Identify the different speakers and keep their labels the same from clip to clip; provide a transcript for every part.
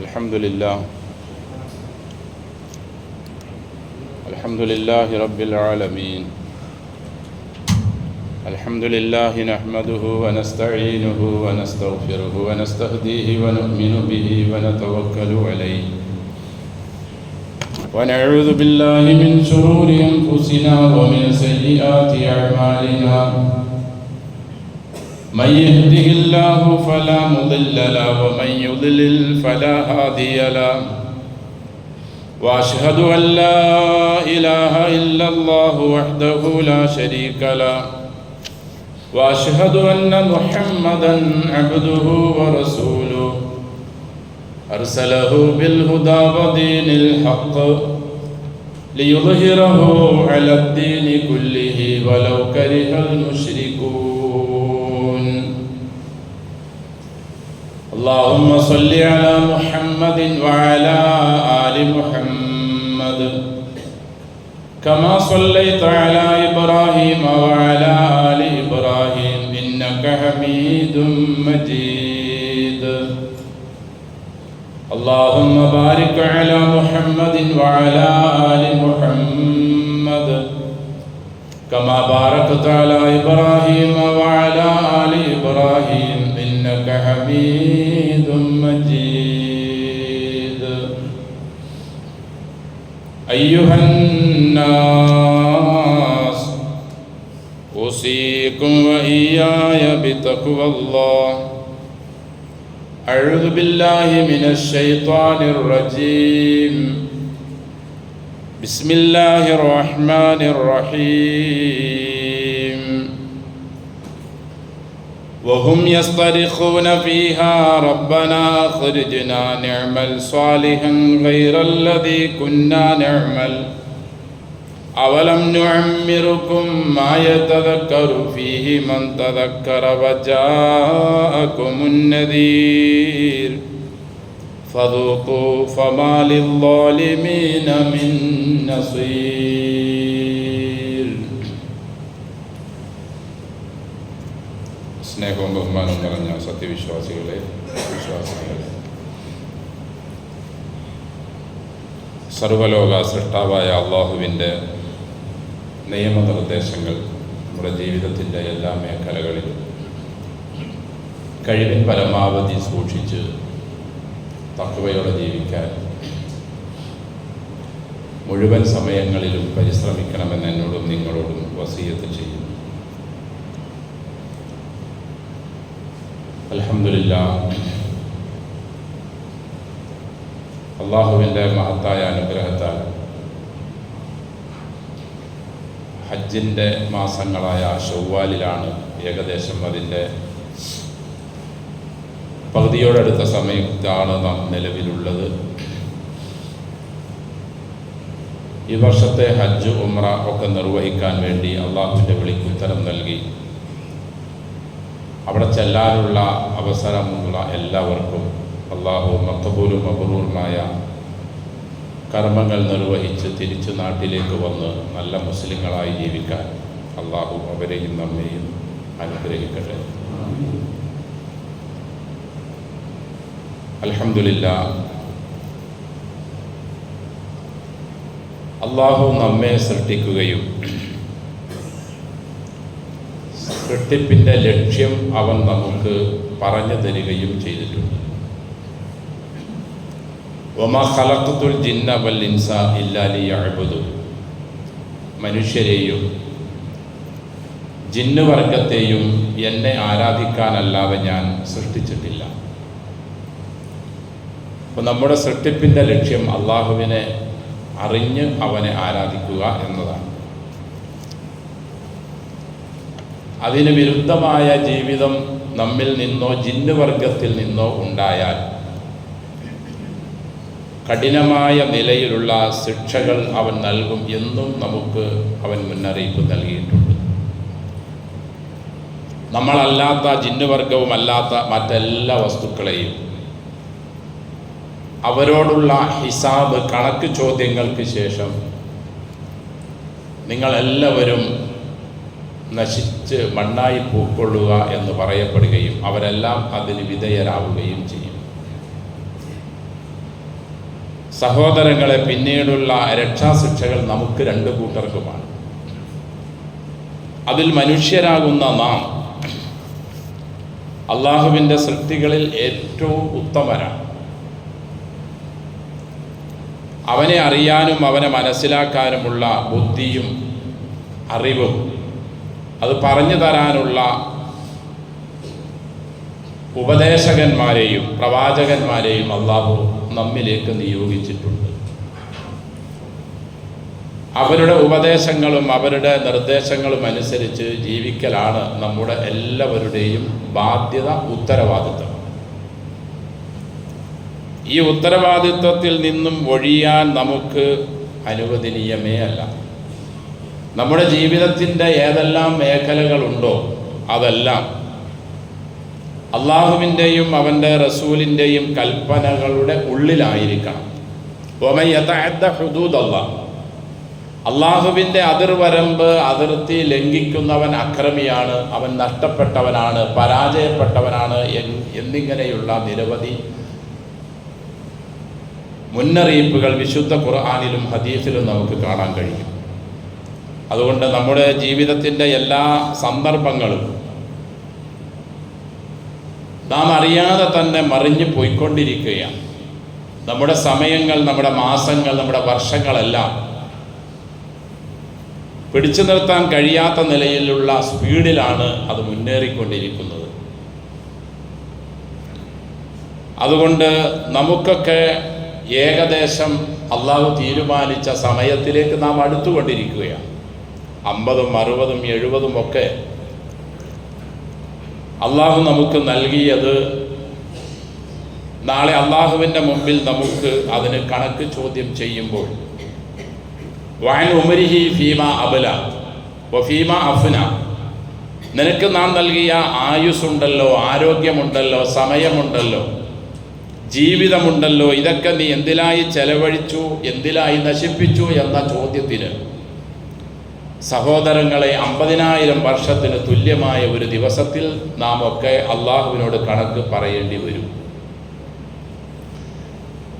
Speaker 1: الحمد لله رب العالمين. الحمد لله نحمده ونستعينه ونستغفره ونستهديه ونؤمن به ونتوكل عليه ونعوذ بالله من شرور أنفسنا ومن سيئات أعمالنا. من يهده الله فلا مضل له ومن يضلل فلا هادي له. وأشهد أن لا إله إلا الله وحده لا شريك له. وأشهد أن محمدا عبده ورسوله أرسله بالهدى ودين الحق ليظهره على الدين كله ولو كره المشركون. اللهم صل على محمد وعلى آل محمد كما صليت على إبراهيم وعلى آل إبراهيم إنك حميد مجيد. اللهم بارك على محمد وعلى آل محمد كما باركت على إبراهيم وعلى آل إبراهيم إنك حميد مجيد. أيها الناس أوصيكم وإياي بتقوى الله. أعوذ بالله من الشيطان الرجيم. بسم الله الرحمن الرحيم. وهم يصطرخون فيها ربنا أخرجنا نعمل صالحا غير الذي كنا نعمل أولم نعمركم ما يتذكر فيه من تذكر وجاءكم النذير فذوقوا فما للظالمين من نصير. സ്നേഹവും ബഹുമാനവും നിറഞ്ഞ സത്യവിശ്വാസികളെ, സർവലോക സൃഷ്ടാവായ അള്ളാഹുവിൻ്റെ നിയമനിർദ്ദേശങ്ങൾ നമ്മുടെ ജീവിതത്തിൻ്റെ എല്ലാ മേഖലകളിലും കഴിവിൻ പരമാവധി സൂക്ഷിച്ച് തഖ്വയോടെ ജീവിക്കാൻ മുഴുവൻ സമയങ്ങളിലും പരിശ്രമിക്കണമെന്ന് എന്നോടും നിങ്ങളോടും വസിയത്ത് ചെയ്യുന്നു. അൽഹംദുലില്ലാഹ്, അള്ളാഹുവിൻ്റെ മഹത്തായ അനുഗ്രഹത്താൽ ഹജ്ജിൻ്റെ മാസങ്ങളായ ഷവ്വാലിലാണ് ഏകദേശം അതിൻ്റെ പകുതിയോടടുത്ത സമയത്താണ് നാം നിലവിലുള്ളത്. ഈ വർഷത്തെ ഹജ്ജ് ഉംറ ഒക്കെ നിർവഹിക്കാൻ വേണ്ടി അള്ളാഹുവിൻ്റെ വിളിക്കുത്തരം നൽകി അവിടെ ചെല്ലാനുള്ള അവസരമുള്ള എല്ലാവർക്കും അള്ളാഹു മഖബൂലും മബ്റൂറുമായ കർമ്മങ്ങൾ നിർവഹിച്ച് തിരിച്ചു നാട്ടിലേക്ക് വന്ന് നല്ല മുസ്ലിങ്ങളായി ജീവിക്കാൻ അള്ളാഹു അവരെയും നമ്മെയും അനുഗ്രഹിക്കട്ടെ. അൽഹംദുലില്ലാഹ്, അള്ളാഹു നമ്മെ സൃഷ്ടിക്കുകയും സൃഷ്ടിപ്പിൻ്റെ ലക്ഷ്യം അവൻ നമുക്ക് പറഞ്ഞു തരികയും ചെയ്തിട്ടുണ്ട്. വമാ ഖലഖതുൽ ജിന്ന വൽ ഇൻസ ഇല്ലാ ലിയഅ്ബുദൂൻ. മനുഷ്യരെയും ജിന്ന് വർഗത്തെയും എന്നെ ആരാധിക്കാനല്ലാതെ ഞാൻ സൃഷ്ടിച്ചിട്ടില്ല. അപ്പോൾ നമ്മുടെ സൃഷ്ടിപ്പിൻ്റെ ലക്ഷ്യം അള്ളാഹുവിനെ അറിഞ്ഞ് അവനെ ആരാധിക്കുക എന്നതാണ്. അതിന് വിരുദ്ധമായ ജീവിതം നമ്മിൽ നിന്നോ ജിന്ന് വർഗത്തിൽ നിന്നോ ഉണ്ടായാൽ കഠിനമായ നിലയിലുള്ള ശിക്ഷകൾ അവൻ നൽകും എന്നും നമുക്ക് അവൻ മുന്നറിയിപ്പ് നൽകിയിട്ടുണ്ട്. നമ്മളല്ലാത്ത ജിന്നുവർഗവുമല്ലാത്ത മറ്റെല്ലാ വസ്തുക്കളെയും അവരോടുള്ള ഹിസാബ്, കണക്ക് ചോദ്യങ്ങൾക്ക് ശേഷം നിങ്ങളെല്ലാവരും നശിച്ച് മണ്ണായി പൂക്കൊള്ളുക എന്ന് പറയപ്പെടുകയും അവരെല്ലാം അതിന് വിധേയരാവുകയും ചെയ്യും. സഹോദരങ്ങളെ, പിന്നീടുള്ള രക്ഷാശിക്ഷകൾ നമുക്ക് രണ്ടു കൂട്ടർക്കുമാണ്. അതിൽ മനുഷ്യരാകുന്ന നാം അള്ളാഹുവിൻ്റെ സൃഷ്ടികളിൽ ഏറ്റവും ഉത്തമരാണ്. അവനെ അറിയാനും അവനെ മനസ്സിലാക്കാനുമുള്ള ബുദ്ധിയും അറിവും അത് പറഞ്ഞു തരാനുള്ള ഉപദേശകന്മാരെയും പ്രവാചകന്മാരെയും അള്ളാഹു നമ്മിലേക്ക് നിയോഗിച്ചിട്ടുണ്ട്. അവരുടെ ഉപദേശങ്ങളും അവരുടെ നിർദ്ദേശങ്ങളും അനുസരിച്ച് ജീവിക്കലാണ് നമ്മുടെ എല്ലാവരുടെയും ബാധ്യത, ഉത്തരവാദിത്വം. ഈ ഉത്തരവാദിത്വത്തിൽ നിന്നും ഒഴിയാൻ നമുക്ക് അനുവദനീയമേ അല്ല. നമ്മുടെ ജീവിതത്തിൻ്റെ ഏതെല്ലാം മേഖലകളുണ്ടോ അതെല്ലാം അള്ളാഹുവിൻ്റെയും അവൻ്റെ റസൂലിൻ്റെയും കൽപ്പനകളുടെ ഉള്ളിലായിരിക്കണം. വമൻ യതഅദ്ദ ഹുദൂദല്ലാഹ്, അള്ളാഹുവിൻ്റെ അതിർവരമ്പ് അതിർത്തി ലംഘിക്കുന്നവൻ അക്രമിയാണ്, അവൻ നഷ്ടപ്പെട്ടവനാണ്, പരാജയപ്പെട്ടവനാണ് എന്നിങ്ങനെയുള്ള നിരവധി മുന്നറിയിപ്പുകൾ വിശുദ്ധ ഖുർആനിലും ഹദീസിലും നമുക്ക് കാണാൻ കഴിയും. അതുകൊണ്ട് നമ്മുടെ ജീവിതത്തിൻ്റെ എല്ലാ സന്ദർഭങ്ങളും നാം അറിയാതെ തന്നെ മറിഞ്ഞു പോയിക്കൊണ്ടിരിക്കുകയാണ്. നമ്മുടെ സമയങ്ങൾ, നമ്മുടെ മാസങ്ങൾ, നമ്മുടെ വർഷങ്ങളെല്ലാം പിടിച്ചു നിർത്താൻ കഴിയാത്ത നിലയിലുള്ള സ്പീഡിലാണ് അത് മുന്നേറിക്കൊണ്ടിരിക്കുന്നത്. അതുകൊണ്ട് നമുക്കൊക്കെ ഏകദേശം അള്ളാഹു തീരുമാനിച്ച സമയത്തിലേക്ക് നാം അടുത്തുകൊണ്ടിരിക്കുകയാണ്. 50, 60, 70 ഒക്കെ അള്ളാഹു നമുക്ക് നൽകിയത് നാളെ അള്ളാഹുവിൻ്റെ മുമ്പിൽ നമുക്ക് അതിന് കണക്ക് ചോദ്യം ചെയ്യുമ്പോൾ വഅൻ ഉമരിഹി ഫീമ അബ്ല വഫീമ അഫ്ന, നിനക്ക് നാം നൽകിയ ആയുസ്സുണ്ടല്ലോ, ആരോഗ്യമുണ്ടല്ലോ, സമയമുണ്ടല്ലോ, ജീവിതമുണ്ടല്ലോ, ഇതൊക്കെ നീ എന്തിലായി ചെലവഴിച്ചു, എന്തിലായി നശിപ്പിച്ചു എന്ന ചോദ്യത്തിന് സഹോദരങ്ങളെ 50,000 വർഷത്തിന് തുല്യമായ ഒരു ദിവസത്തിൽ നാം ഒക്കെ അള്ളാഹുവിനോട് കണക്ക് പറയേണ്ടി വരും.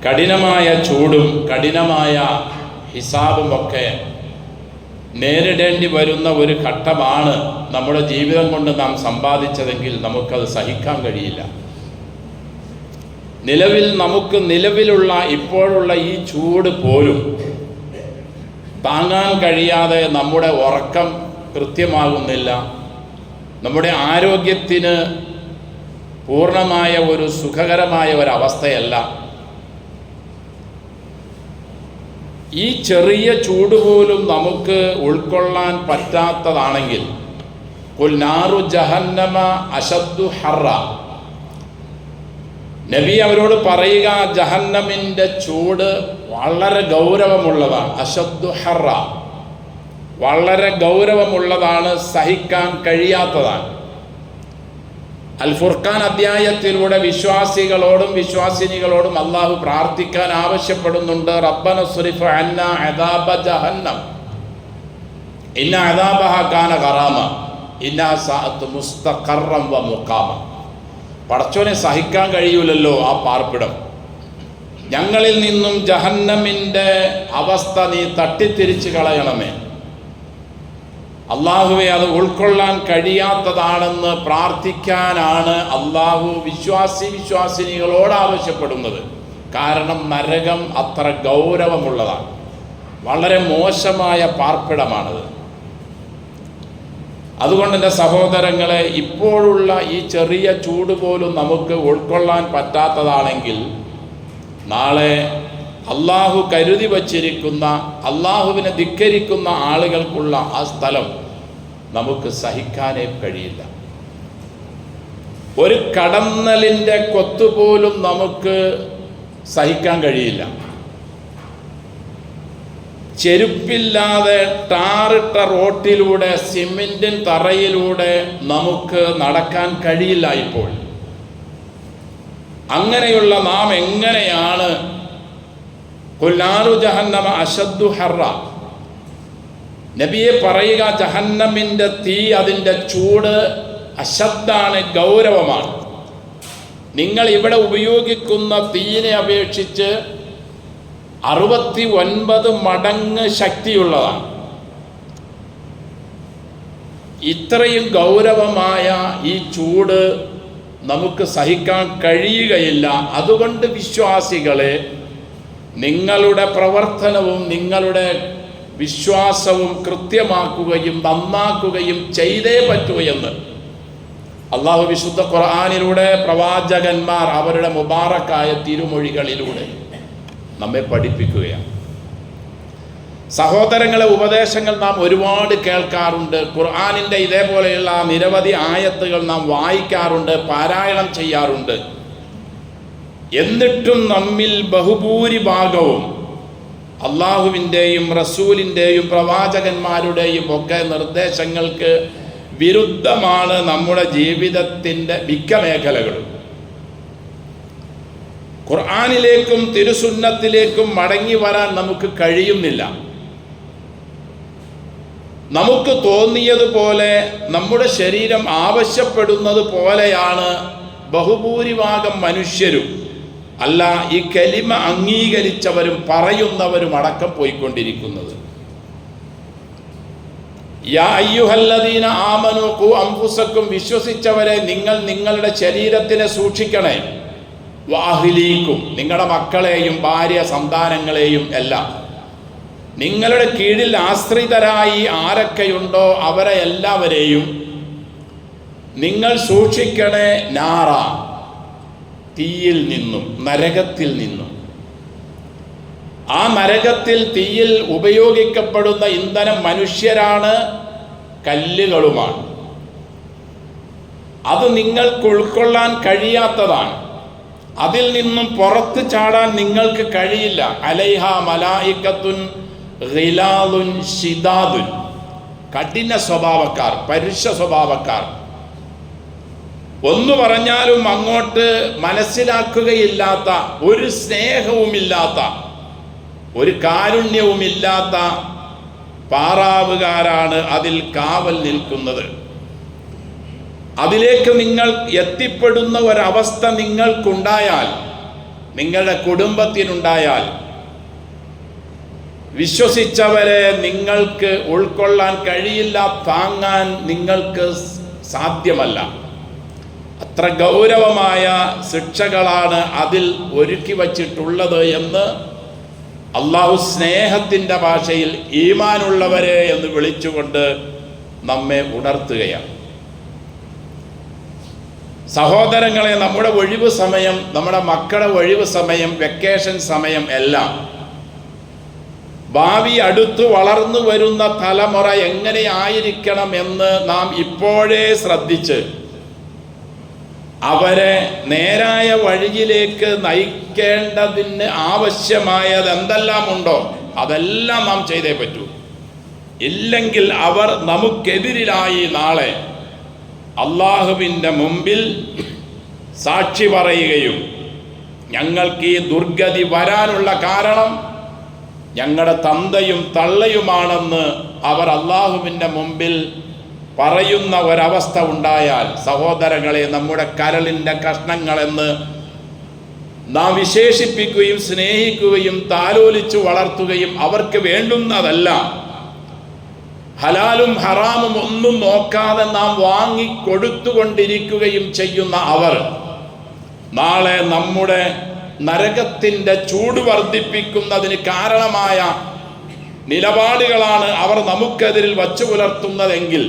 Speaker 1: കഠിനമായ ചൂടും കഠിനമായ ഹിസാബും ഒക്കെ നേരിടേണ്ടി വരുന്ന ഒരു ഘട്ടമാണ് നമ്മുടെ ജീവിതം കൊണ്ട് നാം സമ്പാദിച്ചതെങ്കിൽ നമുക്കത് സഹിക്കാൻ കഴിയില്ല. നിലവിലുള്ള ഇപ്പോഴുള്ള ഈ ചൂട് പോലും താങ്ങാൻ കഴിയാതെ നമ്മുടെ ഉറക്കം കൃത്യമാകുന്നില്ല, നമ്മുടെ ആരോഗ്യത്തിന് പൂർണ്ണമായ ഒരു സുഖകരമായ ഒരവസ്ഥയല്ല. ഈ ചെറിയ ചൂട് പോലും നമുക്ക് ഉൾക്കൊള്ളാൻ പറ്റാത്തതാണെങ്കിൽ ഖുൽ നാറു ജഹന്നമ അശദ്ദു ഹർറ, നബി അവരോട് പറയുക, ജഹന്നമിൻ്റെ ചൂട് വളരെ ഗൗരവമുള്ളതാണ്. അശദ്ദു ഹർറ, വളരെ ഗൗരവമുള്ളതാണ്, സഹിക്കാൻ കഴിയാത്തതാണ്. അൽ ഫുർഖാൻ അധ്യായത്തിലൂടെ വിശ്വാസികളോടും വിശ്വാസിനികളോടും അള്ളാഹു പ്രാർത്ഥിക്കാൻ ആവശ്യപ്പെടുന്നുണ്ട്. റബ്ബന സ്രിഫ് അന്നാ അദാബ ജഹന്നം ഇന്ന അദാബഹ കാന ഗറാമ ഇന്നാ സഅത് മുസ്തഖറൻ വ മുഖാമ. പടച്ചോനെ, സഹിക്കാൻ കഴിയൂലല്ലോ ആ പാർപ്പിടം, ഞങ്ങളിൽ നിന്നും ജഹന്നമിൻ്റെ അവസ്ഥ നീ തട്ടിത്തിരിച്ച് കളയണമേ. അള്ളാഹുവെ, അത് ഉൾക്കൊള്ളാൻ കഴിയാത്തതാണെന്ന് പ്രാർത്ഥിക്കാനാണ് അള്ളാഹു വിശ്വാസിനികളോട് ആവശ്യപ്പെടുന്നത്. കാരണം നരകം അത്ര ഗൗരവമുള്ളതാണ്, വളരെ മോശമായ പാർപ്പിടമാണത്. അതുകൊണ്ട് എൻ്റെ സഹോദരങ്ങളെ, ഇപ്പോഴുള്ള ഈ ചെറിയ ചൂട് പോലും നമുക്ക് ഉൾക്കൊള്ളാൻ പറ്റാത്തതാണെങ്കിൽ നാളെ അള്ളാഹു കരുതി വച്ചിരിക്കുന്ന, അള്ളാഹുവിനെ ധിക്കരിക്കുന്ന ആളുകൾക്കുള്ള ആ സ്ഥലം നമുക്ക് സഹിക്കാനേ കഴിയില്ല. ഒരു കടന്നലിൻ്റെ കൊത്തുപോലും നമുക്ക് സഹിക്കാൻ കഴിയില്ല. ചെരുപ്പില്ലാതെ ടാറിട്ട റോട്ടിലൂടെ, സിമെന്റിൻ തറയിലൂടെ നമുക്ക് നടക്കാൻ കഴിയില്ല ഇപ്പോൾ. അങ്ങനെയുള്ള നാം എങ്ങനെയാണ് ഖുൽ നാറു ജഹന്നമ അശദ്ദു ഹർറ, നബിയെ പറയുക, ജഹന്നമിൻ്റെ തീ, അതിൻ്റെ ചൂട് അശദ്ദാണ്, ഗൗരവമാണ്. നിങ്ങൾ ഇവിടെ ഉപയോഗിക്കുന്ന തീയിനെ അപേക്ഷിച്ച് 69 മടങ്ങ് ശക്തിയുള്ളതാണ്. ഇത്രയും ഗൗരവമായ ഈ ചൂട് നമുക്ക് സഹിക്കാൻ കഴിയുകയില്ല. അതുകൊണ്ട് വിശ്വാസികളെ, നിങ്ങളുടെ പ്രവർത്തനവും നിങ്ങളുടെ വിശ്വാസവും കൃത്യമാക്കുകയും നന്നാക്കുകയും ചെയ്തേ പറ്റൂ എന്ന് അള്ളാഹു വിശുദ്ധ ഖുർആനിലൂടെ പ്രവാചകന്മാർ അവരുടെ മുബാറക്കായ തിരുമൊഴികളിലൂടെ നമ്മെ പഠിപ്പിക്കുകയാണ്. സഹോദരങ്ങളെ, ഉപദേശങ്ങൾ നാം ഒരുപാട് കേൾക്കാറുണ്ട്. ഖുർആനിൻ്റെ ഇതേപോലെയുള്ള നിരവധി ആയത്തുകൾ നാം വായിക്കാറുണ്ട്, പാരായണം ചെയ്യാറുണ്ട്. എന്നിട്ടും നമ്മിൽ ബഹുഭൂരിഭാഗവും അള്ളാഹുവിൻ്റെയും റസൂലിൻ്റെയും പ്രവാചകന്മാരുടെയും ഒക്കെ നിർദ്ദേശങ്ങൾക്ക് വിരുദ്ധമാണ് നമ്മുടെ ജീവിതത്തിൻ്റെ മിക്ക മേഖലകളും. ഖുർആനിലേക്കും തിരുസുന്നത്തിലേക്കും മടങ്ങി വരാൻ നമുക്ക് കഴിയുന്നില്ല. നമുക്ക് തോന്നിയതുപോലെ നമ്മുടെ ശരീരം ആവശ്യപ്പെടുന്നത് പോലെയാണ് ബഹുഭൂരിഭാഗം മനുഷ്യരും, അല്ല ഈ കലിമ അംഗീകരിച്ചവരും പറയുന്നവരും അടക്കം പോയിക്കൊണ്ടിരിക്കുന്നത്. യാ അയ്യുഹല്ലദീന ആമനൂ ഖൂ അൻഫുസക്കും, വിശ്വസിച്ചവരെ നിങ്ങൾ നിങ്ങളുടെ ശരീരത്തിനെ സൂക്ഷിക്കണേ. വഅഹ്ലീക്കും, നിങ്ങളുടെ മക്കളെയും ഭാര്യ സന്താനങ്ങളെയും എല്ലാം. നിങ്ങളുടെ കീഴിൽ ആശ്രിതരായി ആരൊക്കെയുണ്ടോ അവരെ എല്ലാവരെയും നിങ്ങൾ സൂക്ഷിക്കണേ. നാറ, തീയിൽ നിന്നും, നരകത്തിൽ നിന്നും. ആ നരകത്തിൽ തീയിൽ ഉപയോഗിക്കപ്പെടുന്ന ഇന്ധനം മനുഷ്യരാണ്, കല്ലുകളുമാണ്. അത് നിങ്ങൾക്ക് ഉൾക്കൊള്ളാൻ കഴിയാത്തതാണ്. അതിൽ നിന്നും പുറത്ത് ചാടാൻ നിങ്ങൾക്ക് കഴിയില്ല. അലൈഹ മലായികത്തുൻ ഗിലാദുൻ ശിദാദുൻ, കഠിന സ്വഭാവക്കാർ, പരുഷ സ്വഭാവക്കാർ. ഒന്നു പറഞ്ഞാലും അങ്ങോട്ട് മനസ്സിലാക്കുകയില്ലാത്ത, ഒരു സ്നേഹവുമില്ലാത്ത, ഒരു കാരുണ്യവുമില്ലാത്ത പാറാവുകാരാണ് അതിൽ കാവൽ നിൽക്കുന്നത്. അതിലേക്ക് നിങ്ങൾ എത്തിപ്പെടുന്ന ഒരവസ്ഥ നിങ്ങൾക്കുണ്ടായാൽ, നിങ്ങളുടെ കുടുംബത്തിനുണ്ടായാൽ, വിശ്വസിച്ചവരെ നിങ്ങൾക്ക് ഉൾക്കൊള്ളാൻ കഴിയില്ല, താങ്ങാൻ നിങ്ങൾക്ക് സാധ്യമല്ല. അത്ര ഗൗരവമായ ശിക്ഷകളാണ് അതിൽ ഒരുക്കി വച്ചിട്ടുള്ളത് എന്ന് അള്ളാഹു സ്നേഹത്തിൻ്റെ ഭാഷയിൽ ഈമാനുള്ളവരെ എന്ന് വിളിച്ചുകൊണ്ട് നമ്മെ ഉണർത്തുകയാണ്. സഹോദരങ്ങളെ, നമ്മുടെ ഒഴിവ് സമയം, നമ്മുടെ മക്കളുടെ ഒഴിവ് സമയം, വെക്കേഷൻ സമയം എല്ലാം ഭാവി അടുത്തു വളർന്നു വരുന്ന തലമുറ എങ്ങനെയായിരിക്കണം എന്ന് നാം ഇപ്പോഴേ ശ്രദ്ധിച്ച് അവരെ നേരായ വഴിയിലേക്ക് നയിക്കേണ്ടതിന് ആവശ്യമായത് എന്തെല്ലാം ഉണ്ടോ അതെല്ലാം നാം ചെയ്തേ പറ്റൂ. ഇല്ലെങ്കിൽ അവർ നമുക്കെതിരിലായി നാളെ അള്ളാഹുവിൻ്റെ മുമ്പിൽ സാക്ഷി പറയുകയും ഞങ്ങൾക്ക് ഈ ദുർഗതി വരാനുള്ള കാരണം ഞങ്ങളുടെ തന്തയും തള്ളയുമാണെന്ന് അവർ അള്ളാഹുവിൻ്റെ മുമ്പിൽ പറയുന്ന ഒരവസ്ഥ ഉണ്ടായാൽ, സഹോദരങ്ങളെ, നമ്മുടെ കരളിൻ്റെ കഷ്ണങ്ങളെന്ന് നാം വിശേഷിപ്പിക്കുകയും സ്നേഹിക്കുകയും താലോലിച്ചു വളർത്തുകയും അവർക്ക് വേണ്ടുന്നതല്ല ഹലാലും ഹറാമും ഒന്നും നോക്കാതെ നാം വാങ്ങിക്കൊടുത്തുകൊണ്ടിരിക്കുകയും ചെയ്യുന്ന അവർ നാളെ നമ്മുടെ നരകത്തിൻ്റെ ചൂട് വർദ്ധിപ്പിക്കുന്നതിന് കാരണമായ നിലപാടുകളാണ് അവർ നമുക്കെതിരിൽ വച്ചു പുലർത്തുന്നതെങ്കിൽ,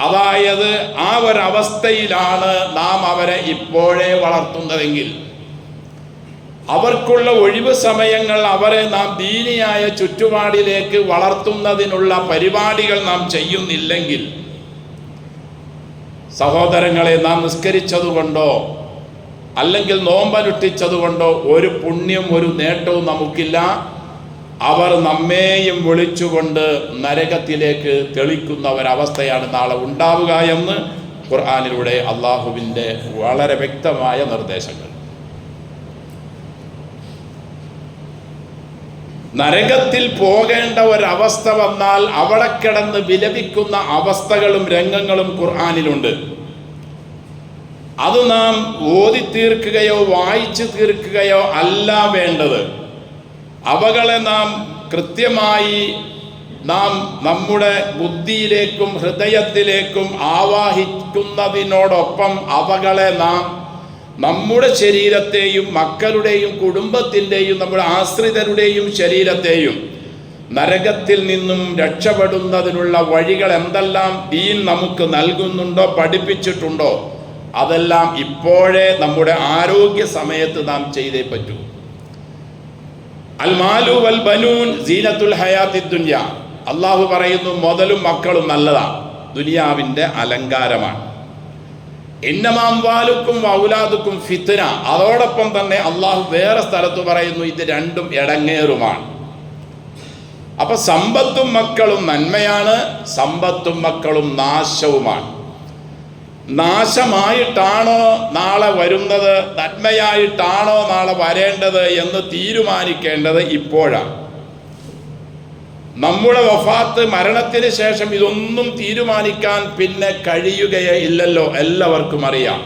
Speaker 1: അതായത് ആ ഒരവസ്ഥയിലാണ് നാം അവരെ ഇപ്പോഴേ വളർത്തുന്നതെങ്കിൽ, അവർക്കുള്ള ഒഴിവ് സമയങ്ങൾ അവരെ നാം ദീനിയായ ചുറ്റുപാടിലേക്ക് വളർത്തുന്നതിനുള്ള പരിപാടികൾ നാം ചെയ്യുന്നില്ലെങ്കിൽ, സഹോദരങ്ങളെ, നാം നിസ്കരിച്ചതുകൊണ്ടോ അല്ലെങ്കിൽ നോമ്പനുഷ്ഠിച്ചതുകൊണ്ടോ ഒരു പുണ്യം, ഒരു നേട്ടവും നമുക്കില്ല. അവർ നമ്മെയും വിളിച്ചുകൊണ്ട് നരകത്തിലേക്ക് തെളിക്കുന്ന ഒരവസ്ഥയാണ് നാളെ ഉണ്ടാവുക എന്ന് ഖുർആനിലൂടെ അള്ളാഹുവിൻ്റെ വളരെ വ്യക്തമായ നിർദ്ദേശങ്ങൾ. നരകത്തിൽ പോകേണ്ട ഒരവസ്ഥ വന്നാൽ അവിടെ കിടന്ന് വിലപിക്കുന്ന അവസ്ഥകളും രംഗങ്ങളും ഖുർആനിലുണ്ട്. അത് നാം ഓതി തീർക്കുകയോ വായിച്ചു തീർക്കുകയോ അല്ല വേണ്ടത്. അവകളെ നാം കൃത്യമായി നമ്മുടെ ബുദ്ധിയിലേക്കും ഹൃദയത്തിലേക്കും ആവാഹിക്കുന്നതിനോടൊപ്പം അവകളെ നാം നമ്മുടെ ശരീരത്തെയും മക്കളുടെയും കുടുംബത്തിൻ്റെയും നമ്മുടെ ആശ്രിതരുടെയും ശരീരത്തെയും നരകത്തിൽ നിന്നും രക്ഷപ്പെടുന്നതിനുള്ള വഴികൾ എന്തെല്ലാം ദീൻ നമുക്ക് നൽകുന്നുണ്ടോ, പഠിപ്പിച്ചിട്ടുണ്ടോ, അതെല്ലാം ഇപ്പോഴേ നമ്മുടെ ആരോഗ്യ സമയത്ത് നാം ചെയ്തേ പറ്റൂ. അൽ മാലു വൽ ബനൂൻ സീനത്തുൽ ഹയാത്തി ദുനിയ. അള്ളാഹു പറയുന്നു, മുതലും മക്കളും നല്ലതാണ്, ദുനിയാവിൻ്റെ അലങ്കാരമാണ്. ഇന്നമാംവാലുക്കും ഔലാദുക്കും ഫിത്ന. അതോടൊപ്പം തന്നെ അള്ളാഹു വേറെ സ്ഥലത്ത് പറയുന്നു, ഇത് രണ്ടും ഇടങ്ങേറുമാണ്. അപ്പൊ സമ്പത്തും മക്കളും നന്മയാണ്, സമ്പത്തും മക്കളും നാശവുമാണ്. നാശമായിട്ടാണോ നാളെ വരുന്നത്, നന്മയായിട്ടാണോ നാളെ വരേണ്ടത് എന്ന് തീരുമാനിക്കേണ്ടത് ഇപ്പോഴാണ്. നമ്മുടെ വഫാത്ത്, മരണത്തിന് ശേഷം ഇതൊന്നും തീരുമാനിക്കാൻ പിന്നെ കഴിയുകയേ ഇല്ലല്ലോ, എല്ലാവർക്കും അറിയാം.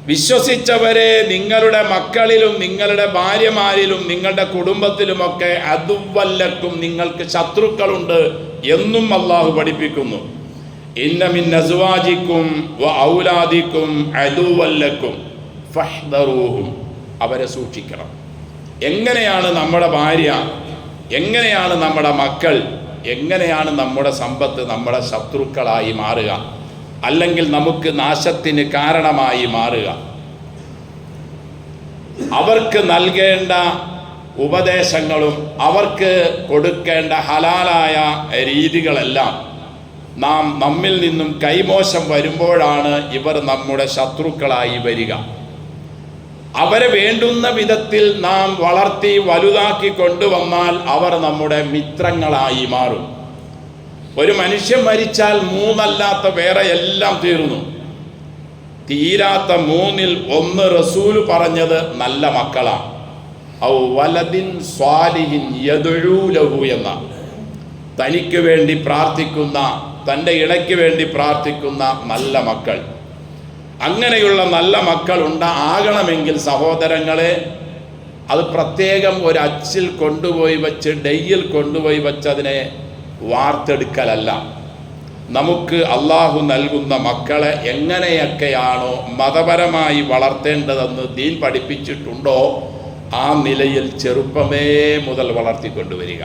Speaker 1: വിശ്വസിച്ചവരെ നിങ്ങളുടെ മക്കളിലും നിങ്ങളുടെ ഭാര്യമാരിലും നിങ്ങളുടെ കുടുംബത്തിലുമൊക്കെ അദുവ്വല്ലക്കും, നിങ്ങൾക്ക് ശത്രുക്കളുണ്ട് എന്നും അള്ളാഹു പഠിപ്പിക്കുന്നു. ഇന്ന മിൻ അസ്വാജിക്കും വ ഔലാദിക്കും അദുവല്ലക്കും ഫഹ്ദറൂഹും. അവരെ സൂക്ഷിക്കണം. എങ്ങനെയാണ് നമ്മുടെ ഭാര്യ, എങ്ങനെയാണ് നമ്മുടെ മക്കൾ, എങ്ങനെയാണ് നമ്മുടെ സമ്പത്ത് നമ്മുടെ ശത്രുക്കളായി മാറുക, അല്ലെങ്കിൽ നമുക്ക് നാശത്തിന് കാരണമായി മാറുക? അവർക്ക് നൽകേണ്ട ഉപദേശങ്ങളും അവർക്ക് കൊടുക്കേണ്ട ഹലാലായ രീതികളെല്ലാം നാം നമ്മിൽ നിന്നും കൈമോശം വരുമ്പോഴാണ് ഇവർ നമ്മുടെ ശത്രുക്കളായി വരിക. അവരെ വേണ്ടുന്ന വിധത്തിൽ നാം വളർത്തി വലുതാക്കി കൊണ്ടുവന്നാൽ അവർ നമ്മുടെ മിത്രങ്ങളായി മാറും. ഒരു മനുഷ്യൻ മരിച്ചാൽ മൂന്നല്ലാത്ത വേറെ എല്ലാം തീർന്നു. തീരാത്ത മൂന്നിൽ ഒന്ന് റസൂൽ പറഞ്ഞത് നല്ല മക്കളാണ്. ഔ വലദിൻ സ്വാലിഹിൻ യദ്ഉ ലഹു എന്ന, തനിക്ക് വേണ്ടി പ്രാർത്ഥിക്കുന്ന, തൻ്റെ ഇണയ്ക്ക് വേണ്ടി പ്രാർത്ഥിക്കുന്ന നല്ല മക്കൾ. അങ്ങനെയുള്ള നല്ല മക്കൾ ആകണമെങ്കിൽ സഹോദരങ്ങളെ, അത് പ്രത്യേകം ഒരു അച്ചിൽ കൊണ്ടുപോയി വെച്ച് ഡെയ്യിൽ കൊണ്ടുപോയി വെച്ച് അതിനെ വാർത്തെടുക്കലല്ല. നമുക്ക് അള്ളാഹു നൽകുന്ന മക്കളെ എങ്ങനെയൊക്കെയാണോ മതപരമായി വളർത്തേണ്ടതെന്ന് ദീൻ പഠിപ്പിച്ചിട്ടുണ്ടോ ആ നിലയിൽ ചെറുപ്പമേ മുതൽ വളർത്തിക്കൊണ്ടുവരിക.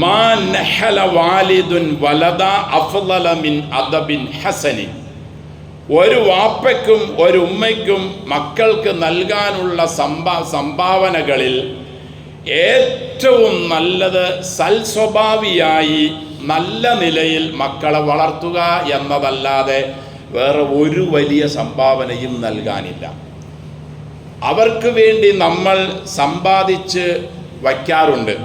Speaker 1: മാ നഹല വാലിദുൻ വലദ അഫ്ളല മിൻ അദബിൻ ഹസനിൻ. ഒരു വാപ്പയ്ക്കും ഒരു ഉമ്മയ്ക്കും മക്കൾക്ക് നൽകാനുള്ള സംഭാവനകളിൽ ഏറ്റവും നല്ലത് സൽസ്വഭാവിയായി നല്ല നിലയിൽ മക്കളെ വളർത്തുക എന്നതല്ലാതെ വേറെ ഒരു വലിയ സംഭാവനയും നൽകാനില്ല. അവർക്ക് വേണ്ടി നമ്മൾ സമ്പാദിച്ച് വയ്ക്കാറുണ്ട്.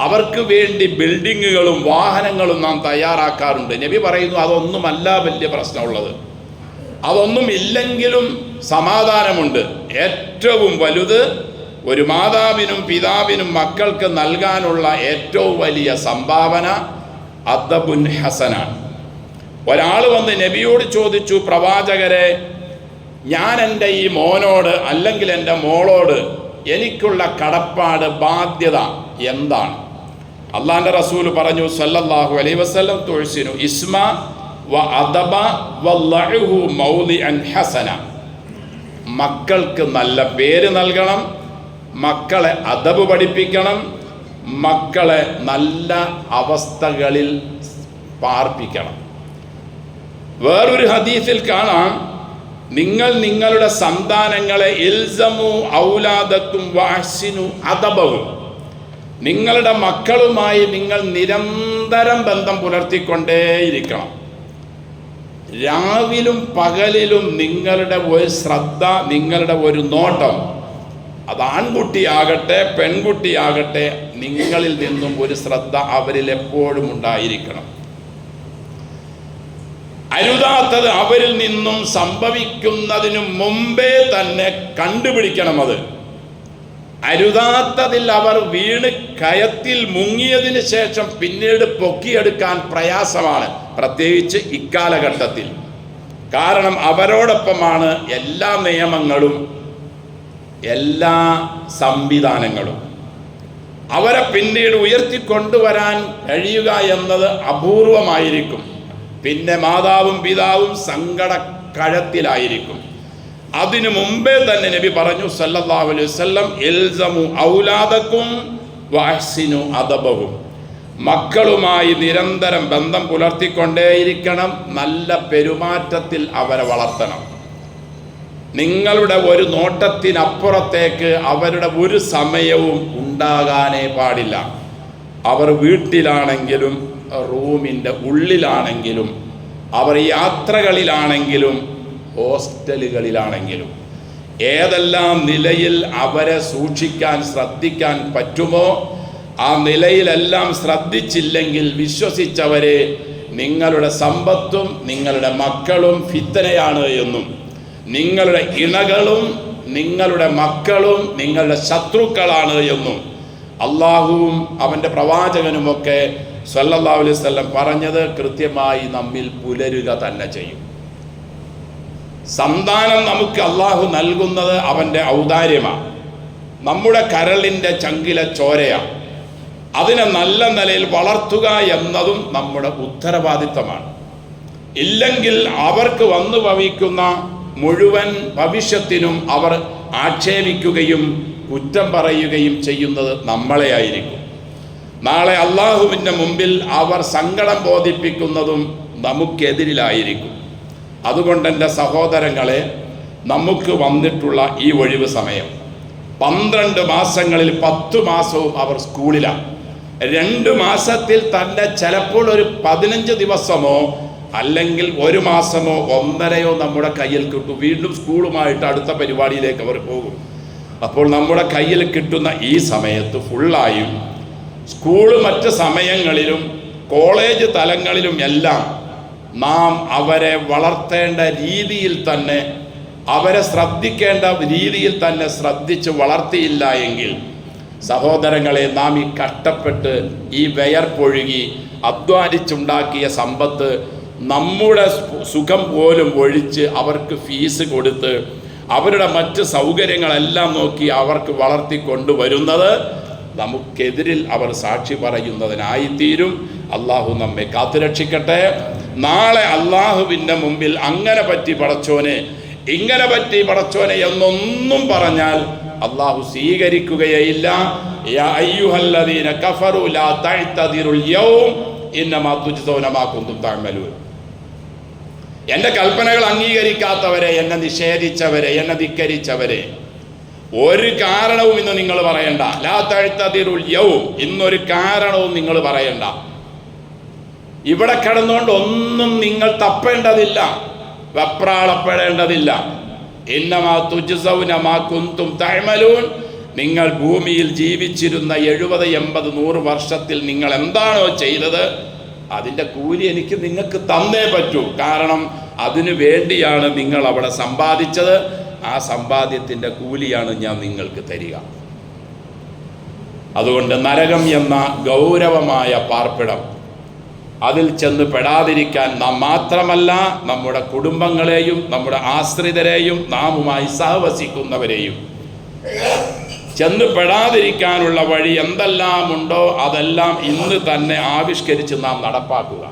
Speaker 1: അവർക്ക് വേണ്ടി ബിൽഡിങ്ങുകളും വാഹനങ്ങളും നാം തയ്യാറാക്കാറുണ്ട്. നബി പറയുന്നു, അതൊന്നുമല്ല വലിയ പ്രശ്നമുള്ളത്. അതൊന്നും ഇല്ലെങ്കിലും സമാധാനമുണ്ട്. ഏറ്റവും വലുത് ഒരു മാതാവിനും പിതാവിനും മക്കൾക്ക് നൽകാനുള്ള ഏറ്റവും വലിയ സംഭാവന അദബുൻ ഹസനാണ്. ഒരാൾ വന്ന് നബിയോട് ചോദിച്ചു, പ്രവാചകരെ, ഞാൻ എൻ്റെ ഈ മോനോട് അല്ലെങ്കിൽ എൻ്റെ മോളോട് എനിക്കുള്ള കടപ്പാട്, ബാധ്യത എന്താണ്? അള്ളാന്റെ റസൂൽ പറഞ്ഞു സല്ലല്ലാഹു അലൈഹി വസല്ലം, തുഹ്സിനു ഇസ്മ വ അദബ വല്ലഉഹു മൗദിഅൻ ഹസന. മക്കൾക്ക് നല്ല പേര് നൽകണം, മക്കളെ അദബ് പഠിപ്പിക്കണം, മക്കളെ നല്ല അവസ്ഥകളിൽ പാർപ്പിക്കണം. വേറൊരു ഹദീസിൽ കാണാം, നിങ്ങൾ നിങ്ങളുടെ സന്താനങ്ങളെ ഇൽസമു ഔലാദക്കും വഅഹ്സിനു അദബഹും. നിങ്ങളുടെ മക്കളുമായി നിങ്ങൾ നിരന്തരം ബന്ധം പുലർത്തിക്കൊണ്ടേയിരിക്കണം. രാവിലും പകലിലും നിങ്ങളുടെ ഒരു ശ്രദ്ധ, നിങ്ങളുടെ ഒരു നോട്ടം, അത് ആൺകുട്ടിയാകട്ടെ പെൺകുട്ടിയാകട്ടെ, നിങ്ങളിൽ നിന്നും ഒരു ശ്രദ്ധ അവരിൽ എപ്പോഴും ഉണ്ടായിരിക്കണം. അരുതാത്തത് അവരിൽ നിന്നും സംഭവിക്കുന്നതിനു മുമ്പേ തന്നെ കണ്ടുപിടിക്കണം. അത് അരുതാത്തതിൽ അവർ വീണ് കയത്തിൽ മുങ്ങിയതിന് ശേഷം പിന്നീട് പൊക്കിയെടുക്കാൻ പ്രയാസമാണ്, പ്രത്യേകിച്ച് ഇക്കാലഘട്ടത്തിൽ. കാരണം അവരോടൊപ്പമാണ് എല്ലാ നിയമങ്ങളും, എല്ലാ സംവിധാനങ്ങളും. അവരെ പിന്നീട് ഉയർത്തിക്കൊണ്ടുവരാൻ കഴിയുക എന്നത് അപൂർവമായിരിക്കും. പിന്നെ മാതാവും പിതാവും സങ്കടക്കഴത്തിലായിരിക്കും. അതിനു മുമ്പേ തന്നെ നബി പറഞ്ഞു സല്ലല്ലാഹു അലൈഹി വസല്ലം, ഇൽസമു ഔലാദക്കും വഅഹ്സിനു അദബഹും. മക്കളുമായി നിരന്തരം ബന്ധം പുലർത്തിക്കൊണ്ടേയിരിക്കണം, നല്ല പെരുമാറ്റത്തിൽ അവരെ വളർത്തണം. നിങ്ങളുടെ ഒരു നോട്ടത്തിനപ്പുറത്തേക്ക് അവരുടെ ഒരു സമയവും ഉണ്ടാകാനേ പാടില്ല. അവർ വീട്ടിലാണെങ്കിലും റൂമിൻ്റെ ഉള്ളിലാണെങ്കിലും അവർ യാത്രകളിലാണെങ്കിലും ഹോസ്റ്റലുകളിലാണെങ്കിലും ഏതെല്ലാം നിലയിൽ അവരെ സൂക്ഷിക്കാൻ ശ്രദ്ധിക്കാൻ പറ്റുമോ ആ നിലയിലെല്ലാം ശ്രദ്ധിച്ചില്ലെങ്കിൽ വിശ്വസിച്ചവരെ നിങ്ങളുടെ സമ്പത്തും നിങ്ങളുടെ മക്കളും ഫിത്തനയാണ് എന്നും നിങ്ങളുടെ ഇണകളും നിങ്ങളുടെ മക്കളും നിങ്ങളുടെ ശത്രുക്കളാണ് എന്നും അള്ളാഹുവും അവൻ്റെ പ്രവാചകനുമൊക്കെ സല്ലല്ലാഹു അലൈഹി വസല്ലം പറഞ്ഞത് കൃത്യമായി നമ്മിൽ പുലരുക തന്നെ ചെയ്യും. സന്താനം നമുക്ക് അള്ളാഹു നൽകുന്നത് അവൻ്റെ ഔദാര്യമാണ്, നമ്മുടെ കരളിൻ്റെ ചങ്കിലെ ചോരയാണ്. അതിനെ നല്ല നിലയിൽ വളർത്തുക എന്നതും നമ്മുടെ ഉത്തരവാദിത്തമാണ്. ഇല്ലെങ്കിൽ അവർക്ക് വന്നു ഭവിക്കുന്ന മുഴുവൻ ഭവിഷ്യത്തിനും അവർ ആക്ഷേപിക്കുകയും കുറ്റം പറയുകയും ചെയ്യുന്നത് നമ്മളെ ആയിരിക്കും. നാളെ അള്ളാഹുവിൻ്റെ മുമ്പിൽ അവർ സങ്കടം ബോധിപ്പിക്കുന്നതും നമുക്കെതിരിലായിരിക്കും. അതുകൊണ്ട് എൻ്റെ സഹോദരങ്ങളെ, നമുക്ക് വന്നിട്ടുള്ള ഈ ഒഴിവ് സമയം 12 മാസങ്ങളിൽ 10 മാസവും അവർ സ്കൂളിലാണ്. 2 മാസത്തിൽ തന്നെ ചിലപ്പോൾ ഒരു 15 ദിവസമോ അല്ലെങ്കിൽ 1 മാസമോ 1.5 നമ്മുടെ കയ്യിൽ കിട്ടും. വീണ്ടും സ്കൂളുമായിട്ട് അടുത്ത പരിപാടിയിലേക്ക് അവർ പോകും. അപ്പോൾ നമ്മുടെ കയ്യിൽ കിട്ടുന്ന ഈ സമയത്ത് ഫുള്ളായും സ്കൂള് മറ്റ് സമയങ്ങളിലും കോളേജ് തലങ്ങളിലും എല്ലാം നാം അവരെ വളർത്തേണ്ട രീതിയിൽ തന്നെ അവരെ ശ്രദ്ധിക്കേണ്ട രീതിയിൽ തന്നെ ശ്രദ്ധിച്ച് വളർത്തിയില്ല എങ്കിൽ സഹോദരങ്ങളെ, നാം ഈ കഷ്ടപ്പെട്ട് ഈ വിയർപ്പൊഴുകി അധ്വാനിച്ചുണ്ടാക്കിയ സമ്പത്ത് നമ്മുടെ സുഖം പോലും ഒഴിച്ച് അവർക്ക് ഫീസ് കൊടുത്ത് അവരുടെ മറ്റ് സൗകര്യങ്ങളെല്ലാം നോക്കി അവർക്ക് വളർത്തിക്കൊണ്ടുവരുന്നത് നമുക്കെതിരിൽ അവർ സാക്ഷി പറയുന്നതിനായിത്തീരും. അള്ളാഹു നമ്മെ കാത്തുരക്ഷിക്കട്ടെ. നാളെ അള്ളാഹുവിൻ്റെ മുമ്പിൽ അങ്ങനെ പറ്റി പടച്ചോനെ, ഇങ്ങനെ പറ്റി പടച്ചോനെ എന്നൊന്നും പറഞ്ഞാൽ അള്ളാഹു സ്വീകരിക്കുകയില്ല. യാ അയ്യുഹല്ലദീന കഫറു ലാ തഅ്തദിറുൽ യൗം ഇന്നമാ തുജ്സൗന മാ കുന്തും തഅമലൂൻ. എൻ്റെ കൽപ്പനകൾ അംഗീകരിക്കാത്തവരെ, എന്നെ നിഷേധിച്ചവരെ, എന്നെ ധിക്കരിച്ചവരെ, ഒരു കാരണവും ഇന്ന് നിങ്ങൾ പറയണ്ട. ലാ തഅ്തദിറുൽ യൗം, ഇന്നൊരു കാരണവും നിങ്ങൾ പറയണ്ട. ഇവിടെ കിടന്നുകൊണ്ട് ഒന്നും നിങ്ങൾ തപ്പേണ്ടതില്ല, വെപ്രാളപ്പെടേണ്ടതില്ല. ഇന്നമാ തുജ്സൗന മാ കുന്തും തഅമലൂൻ. നിങ്ങൾ ഭൂമിയിൽ ജീവിച്ചിരുന്ന 70, 80, 100 വർഷത്തിൽ നിങ്ങൾ എന്താണോ ചെയ്തത് അതിൻ്റെ കൂലി എനിക്ക് നിങ്ങൾക്ക് തന്നേ പറ്റൂ. കാരണം അതിനു വേണ്ടിയാണ് നിങ്ങൾ അവിടെ സമ്പാദിച്ചത്. ആ സമ്പാദ്യത്തിൻ്റെ കൂലിയാണ് ഞാൻ നിങ്ങൾക്ക് തരിക. അതുകൊണ്ട് നരകം എന്ന ഗൗരവമായ പാർപ്പിടം അതിൽ ചെന്ന് പെടാതിരിക്കാൻ നാം മാത്രമല്ല, നമ്മുടെ കുടുംബങ്ങളെയും നമ്മുടെ ആശ്രിതരെയും നാമുമായി സഹവസിക്കുന്നവരെയും ചെന്ന് പെടാതിരിക്കാനുള്ള വഴി എന്തെല്ലാം ഉണ്ടോ അതെല്ലാം ഇന്ന് തന്നെ ആവിഷ്കരിച്ച് നാം നടപ്പാക്കുക.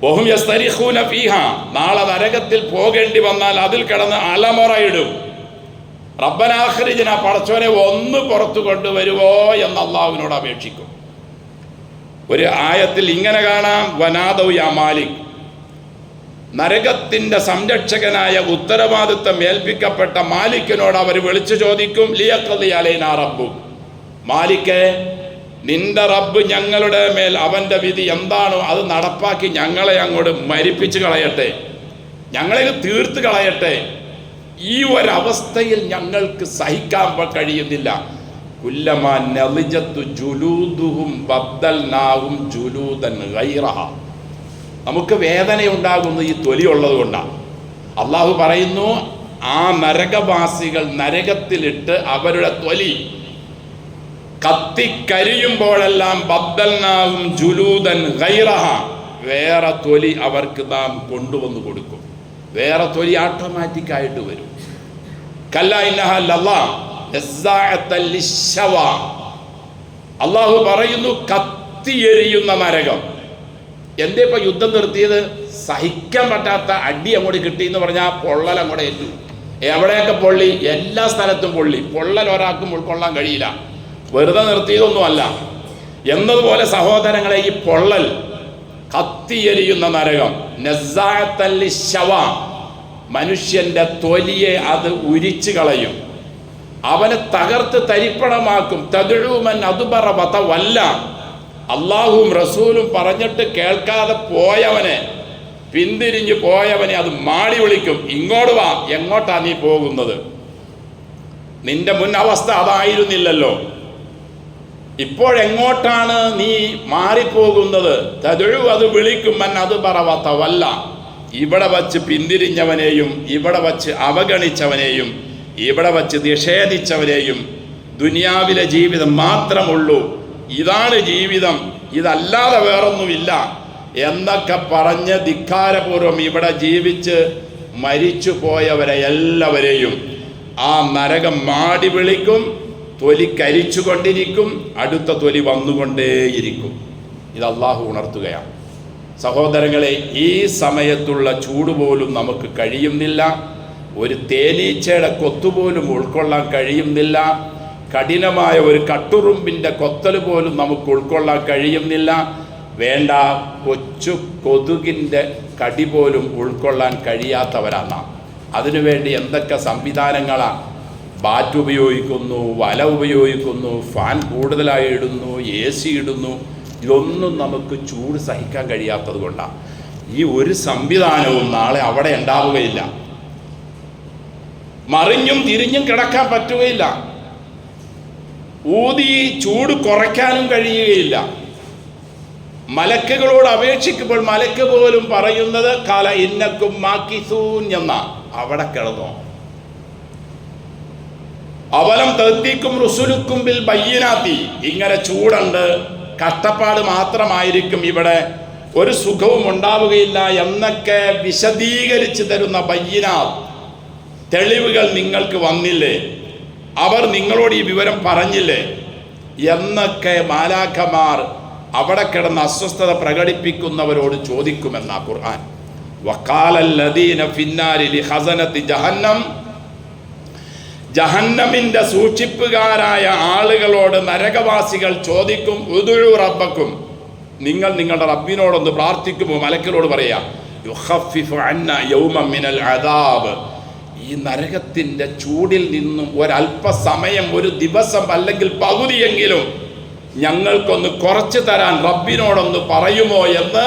Speaker 1: വഹും യസ്തരിഖൂന ഫീഹാ, നാളെ നരകത്തിൽ പോകേണ്ടി വന്നാൽ അതിൽ കിടന്ന് അലമുറയിടും. റബ്ബനാ അഖ്രിജ്നാ, പടച്ചോനെ ഒന്ന് പുറത്തു കൊണ്ടുവരുവോ എന്ന് അള്ളാഹുവിനോട് അപേക്ഷിക്കും. ഒരു ആയത്തിൽ ഇങ്ങനെ കാണാം, വനാദൗ യാ മാലിക്. നരകത്തിൻ്റെ സംരക്ഷകനായ ഉത്തരവാദിത്വം ഏൽപ്പിക്കപ്പെട്ട മാലിക്കിനോട് അവർ വിളിച്ചു ചോദിക്കും, ലിയഖ്ദി അലൈനാ റബ്ബു. മാലിക്കേ, നിന്റെ റബ്ബ് ഞങ്ങളുടെ മേൽ അവൻ്റെ വിധി എന്താണോ അത് നടപ്പാക്കി ഞങ്ങളെ അങ്ങോട്ട് മരിപ്പിച്ച് കളയട്ടെ, ഞങ്ങളെ തീർത്ത് കളയട്ടെ. ഈ ഒരവസ്ഥയിൽ ഞങ്ങൾക്ക് സഹിക്കാൻ കഴിയുന്നില്ല. കുല്ലമാ നളിജത്തു ജുലൂദുഹും ബദ്ദൽനാഹും ജുലൂദൻ ഗൈറഹ. നമുക്ക് വേദനയുണ്ടാകുന്ന ഈ തൊലി ഉള്ളത് കൊണ്ടാണ്. അള്ളാഹു പറയുന്നു, ആ നരകവാസികൾ നരകത്തിലിട്ട് അവരുടെ തൊലി കത്തിക്കരിയുമ്പോഴെല്ലാം ബദ്ദൽനാഹും ജുലൂദൻ ഗൈറഹ, വേറെ തൊലി അവർക്ക് നാം കൊണ്ടുവന്ന് കൊടുക്കും. വേറെ തൊലി ഓട്ടോമാറ്റിക്കായിട്ട് വരും. കല്ലാ ഇന്നഹാ ലല്ലാ, നസ്സാഅത്തൻ ലിശ്ശവാ. അള്ളാഹു പറയുന്നു കത്തിയെരിയുന്ന നരകം. എന്തേ ഇപ്പൊ യുദ്ധം നിർത്തിയത്? സഹിക്കാൻ പറ്റാത്ത അടി അങ്ങോട്ട് കിട്ടി എന്ന് പറഞ്ഞാൽ പൊള്ളൽ അങ്ങോട്ട് ഏറ്റു. എവിടെയൊക്കെ പൊള്ളി? എല്ലാ സ്ഥലത്തും പൊള്ളി. പൊള്ളൽ ഒരാൾക്കും ഉൾക്കൊള്ളാൻ കഴിയില്ല. വെറുതെ നിർത്തിയതൊന്നുമല്ല. എന്നതുപോലെ സഹോദരങ്ങളെ, ഈ പൊള്ളൽ, കത്തിയെരിയുന്ന നരകം, നസ്സാഅത്തൻ ലിശ്ശവാ, മനുഷ്യന്റെ തൊലിയെ അത് ഉരിച്ചു കളയും, അവനെ തകർത്ത് തരിപ്പണമാക്കും. തദ്ഉമൻ അദ്ബറ വതവല്ല. അള്ളാഹുവും റസൂലും പറഞ്ഞിട്ട് കേൾക്കാതെ പോയവനെ, പിന്തിരിഞ്ഞു പോയവനെ അത് മാടി വിളിക്കും, ഇങ്ങോട്ട് വാ, എങ്ങോട്ടാ നീ പോകുന്നത്? നിന്റെ മുൻ അവസ്ഥ അതായിരുന്നില്ലല്ലോ, ഇപ്പോഴെങ്ങോട്ടാണ് നീ മാറിപ്പോകുന്നത്? തദ്ഉ, അത് വിളിക്കും, മൻ അദ്ബറ വതവല്ല. ഇവിടെ വച്ച് പിന്തിരിഞ്ഞവനെയും, ഇവിടെ വച്ച് അവഗണിച്ചവനെയും, ഇവിടെ വച്ച് നിഷേധിച്ചവരെയും, ദുനിയാവിലെ ജീവിതം മാത്രമുള്ളൂ, ഇതാണ് ജീവിതം, ഇതല്ലാതെ വേറൊന്നുമില്ല എന്നൊക്കെ പറഞ്ഞ് ധിക്കാരപൂർവം ഇവിടെ ജീവിച്ച് മരിച്ചു പോയവരെ എല്ലാവരെയും ആ നരകം മാടി വിളിക്കും. തൊലി കരിച്ചു കൊണ്ടിരിക്കും, അടുത്ത തൊലി വന്നുകൊണ്ടേയിരിക്കും. ഇത് അള്ളാഹു ഉണർത്തുകയാണ്. സഹോദരങ്ങളെ, ഈ സമയത്തുള്ള ചൂട് പോലും നമുക്ക് കഴിയുന്നില്ല. ഒരു തേനീച്ചയുടെ കൊത്തുപോലും ഉൾക്കൊള്ളാൻ കഴിയുന്നില്ല. കഠിനമായ ഒരു കട്ടുറുമ്പിൻ്റെ കൊത്തൽ പോലും നമുക്ക് ഉൾക്കൊള്ളാൻ കഴിയുന്നില്ല. വേണ്ട, കൊച്ചു കൊതുകിൻ്റെ കടി പോലും ഉൾക്കൊള്ളാൻ കഴിയാത്തവരാണ് നാം. അതിനുവേണ്ടി എന്തൊക്കെ സംവിധാനങ്ങളാണ്? ബാറ്റ് ഉപയോഗിക്കുന്നു, വല ഉപയോഗിക്കുന്നു, ഫാൻ കൂടുതലായി ഇടുന്നു, AC ഇടുന്നു. ഇതൊന്നും നമുക്ക് ചൂട് സഹിക്കാൻ കഴിയാത്തത് കൊണ്ടാണ്. ഈ ഒരു സംവിധാനവും നാളെ അവിടെ ഉണ്ടാവുകയില്ല. മറിഞ്ഞും തിരിഞ്ഞും കിടക്കാൻ പറ്റുകയില്ല. ഊതി ചൂട് കുറയ്ക്കാനും കഴിയുകയില്ല. മലക്കുകളോട് അപേക്ഷിക്കുമ്പോൾ മലക്ക് പോലും പറയുന്നത് കാല ഇന്നക്കും മാക്കിസൂൻ എന്ന. അവിടെ കിടന്നോ. അവലം തഅ്തീക്കും റുസുലുക്കും ബിൽ ബയ്യിനാത്തി. ഇങ്ങനെ ചൂടുണ്ട്, കഷ്ടപ്പാട് മാത്രമായിരിക്കും, ഇവിടെ ഒരു സുഖവും ഉണ്ടാവുകയില്ല എന്നൊക്കെ വിശദീകരിച്ച് തരുന്ന ബയ്യിനാത്ത്, തെളിവുകൾ നിങ്ങൾക്ക് വന്നില്ലേ? അവർ നിങ്ങളോട് ഈ വിവരം പറഞ്ഞില്ലേ എന്നൊക്കെ മാലാഖമാർ അവിടെ കിടന്ന് അസ്വസ്ഥത പ്രകടിപ്പിക്കുന്നവരോട് ചോദിക്കുമെന്ന ഖുർആൻ. വഖാലല്ലദീന ഫിന്നാരി ലിഖസനതി ജഹന്നം. ജഹന്നമിന്റെ സൂക്ഷിപ്പുകാരായ ആളുകളോട് നരകവാസികൾ ചോദിക്കും, ഉദ്ഉ റബ്ബക്കും, നിങ്ങൾ നിങ്ങളുടെ റബ്ബിനോടൊന്ന് പ്രാർത്ഥിക്കുമോ? മലക്കിനോട് പറയാ, യുഖഫിഫു അന്നാ യൗമൻ മിനൽ അദാബ്. ഈ നരകത്തിൻ്റെ ചൂടിൽ നിന്നും ഒരല്പസമയം, ഒരു ദിവസം അല്ലെങ്കിൽ പകുതിയെങ്കിലും ഞങ്ങൾക്കൊന്ന് കുറച്ച് തരാൻ റബ്ബിനോടൊന്ന് പറയുമോ എന്ന്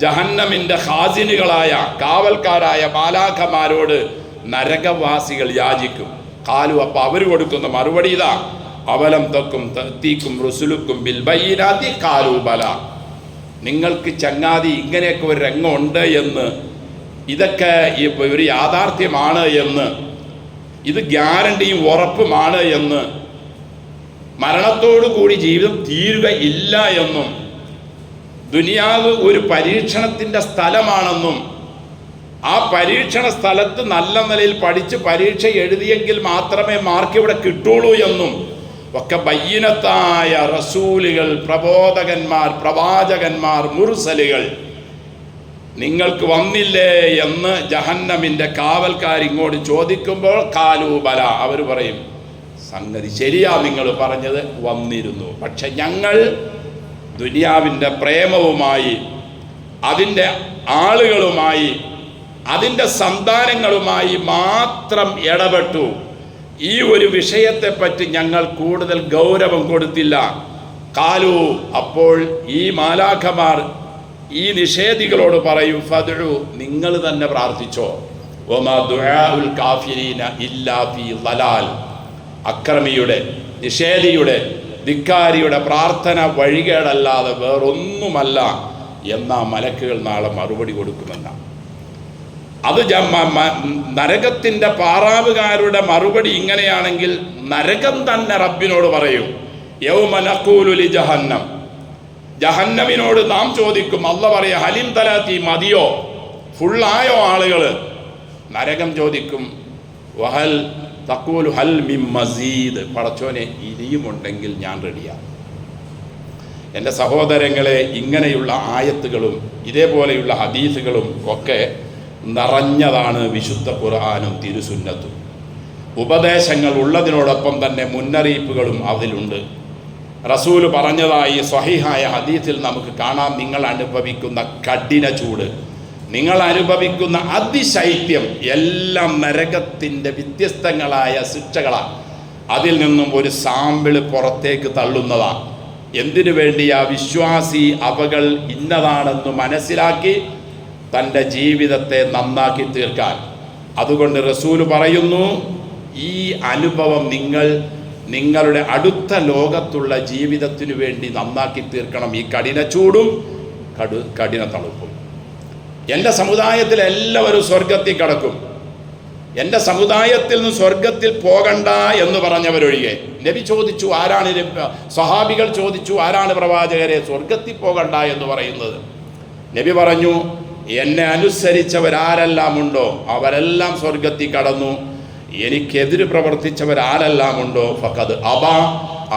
Speaker 1: ജഹന്നമിൻ്റെ ഖാസിനുകളായ, കാവൽക്കാരായ മാലാഖമാരോട് നരകവാസികൾ യാചിക്കും. കാലു, അപ്പോൾ അവർ കൊടുക്കുന്ന മറുപടി ഇതാ, അവലം തക്കും തഅ്തീക്കും റുസുലുക്കും ബിൽ ബയ്യിനാതി കാലു ബല. നിങ്ങൾക്ക് ചങ്ങാതി ഇങ്ങനെയൊക്കെ ഒരു രംഗമുണ്ട് എന്ന്, ഇതൊക്കെ ഒരു യാഥാർത്ഥ്യമാണ് എന്ന്, ഇത് ഗ്യാരണ്ടിയും ഉറപ്പുമാണ് എന്ന്, മരണത്തോടു കൂടി ജീവിതം തീരുകയില്ല എന്നും, ദുനിയാവ് ഒരു പരീക്ഷണത്തിൻ്റെ സ്ഥലമാണെന്നും, ആ പരീക്ഷണ സ്ഥലത്ത് നല്ല നിലയിൽ പഠിച്ച് പരീക്ഷ എഴുതിയെങ്കിൽ മാത്രമേ മാർക്ക് ഇവിടെ കിട്ടുള്ളൂ എന്നും ഒക്കെ ബയ്യിനത്തായ റസൂലുകൾ, പ്രബോധകന്മാർ, പ്രവാചകന്മാർ, മുർസലുകൾ നിങ്ങൾക്ക് വന്നില്ലേ എന്ന് ജഹന്നമിൻ്റെ കാവൽക്കാർ ഇങ്ങോട്ട് ചോദിക്കുമ്പോൾ കാലു ബല, അവർ പറയും, സംഗതി ശരിയാ, നിങ്ങൾ പറഞ്ഞത് വന്നിരുന്നു. പക്ഷെ ഞങ്ങൾ ദുനിയാവിൻ്റെ പ്രേമവുമായി, അതിൻ്റെ ആളുകളുമായി, അതിൻ്റെ സന്താനങ്ങളുമായി മാത്രം ഇടപെട്ടു. ഈ ഒരു വിഷയത്തെപ്പറ്റി ഞങ്ങൾ കൂടുതൽ ഗൗരവം കൊടുത്തില്ല. കാലു, അപ്പോൾ ഈ മാലാഖമാർ ഈ നിഷേധികളോട് പറയും, ഫദ്ഉ, നിങ്ങൾ തന്നെ പ്രാർത്ഥിച്ചോ, വമാ ദുആഉൽ കാഫിരീന ഇല്ലാ ഫീ ളലാൽ. അക്രമിയുടെ, നിഷേധിയുടെ, ധിക്കാരിയുടെ പ്രാർത്ഥന വഴികേടല്ലാതെ വേറൊന്നുമല്ല എന്ന മലക്കുകൾ നാളെ മറുപടി കൊടുക്കുമെന്നാണ്. അത് നരകത്തിൻ്റെ പാറാവുകാരുടെ മറുപടി ഇങ്ങനെയാണെങ്കിൽ നരകം തന്നെ റബ്ബിനോട് പറയും, യൗമ നഖൂലു ലി ജഹന്നം. ജഹന്നമിനോട് നാം ചോദിക്കും, അല്ല പറയാ, ഹലിം തലാത്തി, മതിയോ, ഫുള്ളായോ ആളുകൾ? നരകം ചോദിക്കും, വഹൽ തഖൂലു ഹൽ മിൻ മസീദ്, പടച്ചോനെ ഇനിയുമുണ്ടെങ്കിൽ ഞാൻ റെഡിയാണ്. എൻ്റെ സഹോദരങ്ങളെ, ഇങ്ങനെയുള്ള ആയത്തുകളും ഇതേപോലെയുള്ള ഹദീസുകളും ഒക്കെ നിറഞ്ഞതാണ് വിശുദ്ധ ഖുർആനും തിരുസുന്നത്തും. ഉപദേശങ്ങൾ ഉള്ളതിനോടൊപ്പം തന്നെ മുന്നറിയിപ്പുകളും അതിലുണ്ട്. റസൂൽ പറഞ്ഞതായി സ്വഹീഹായ ഹദീസിൽ നമുക്ക് കാണാം, നിങ്ങൾ അനുഭവിക്കുന്ന കഠിന ചൂട്, നിങ്ങൾ അനുഭവിക്കുന്ന അതിശൈത്യം എല്ലാം നരകത്തിൻ്റെ വ്യത്യസ്തങ്ങളായ ശിക്ഷകളാണ്. അതിൽ നിന്നും ഒരു സാമ്പിള് പുറത്തേക്ക് തള്ളുന്നതാണ്. എന്തിനു വേണ്ടിയാ? വിശ്വാസി അവകൾ ഇന്നതാണെന്ന് മനസ്സിലാക്കി തൻ്റെ ജീവിതത്തെ നന്നാക്കി തീർക്കാൻ. അതുകൊണ്ട് റസൂല് പറയുന്നു, ഈ അനുഭവം നിങ്ങളുടെ അടുത്ത ലോകത്തുള്ള ജീവിതത്തിനു വേണ്ടി നന്നാക്കി തീർക്കണം. ഈ കഠിന ചൂടും കഠിന തണുപ്പും. എൻ്റെ സമുദായത്തിൽ എല്ലാവരും സ്വർഗത്തിൽ കടക്കും, എൻ്റെ സമുദായത്തിൽ നിന്ന് സ്വർഗത്തിൽ പോകണ്ട എന്ന് പറഞ്ഞവരൊഴികെ. നബി ചോദിച്ചു, ആരാണ്? സ്വഹാബികൾ ചോദിച്ചു, ആരാണ് പ്രവാചകരെ സ്വർഗത്തിൽ പോകണ്ട എന്ന് പറയുന്നത്? നബി പറഞ്ഞു, എന്നെ അനുസരിച്ചവരാരെല്ലാം ഉണ്ടോ അവരെല്ലാം സ്വർഗത്തിൽ കടന്നു, എനിക്കെതിര് പ്രവർത്തിച്ചവരാരെല്ലാം ഉണ്ടോ ഫഖദ് അബാ,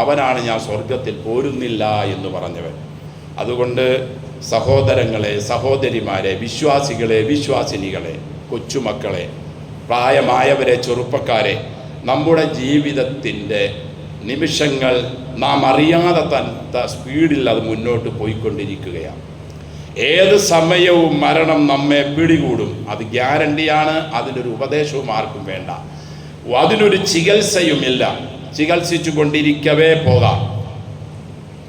Speaker 1: അവനാണ് ഞാൻ സ്വർഗത്തിൽ പോരുന്നില്ല എന്ന് പറഞ്ഞവൻ. അതുകൊണ്ട് സഹോദരങ്ങളെ, സഹോദരിമാരെ, വിശ്വാസികളെ, വിശ്വാസിനികളെ, കൊച്ചുമക്കളെ, പ്രായമായവരെ, ചെറുപ്പക്കാരെ, നമ്മുടെ ജീവിതത്തിൻ്റെ നിമിഷങ്ങൾ നാം അറിയാതെ തന്നെ സ്പീഡിൽ അത് മുന്നോട്ട് പോയിക്കൊണ്ടിരിക്കുകയാണ്. ഏത് സമയവും മരണം നമ്മെ പിടികൂടും, അത് ഗ്യാരണ്ടിയാണ്. അതിനൊരു ഉപദേശവും ആർക്കും വേണ്ട, അതിനൊരു ചികിത്സയുമില്ല. ചികിത്സിച്ചു കൊണ്ടിരിക്കവേ പോകാം.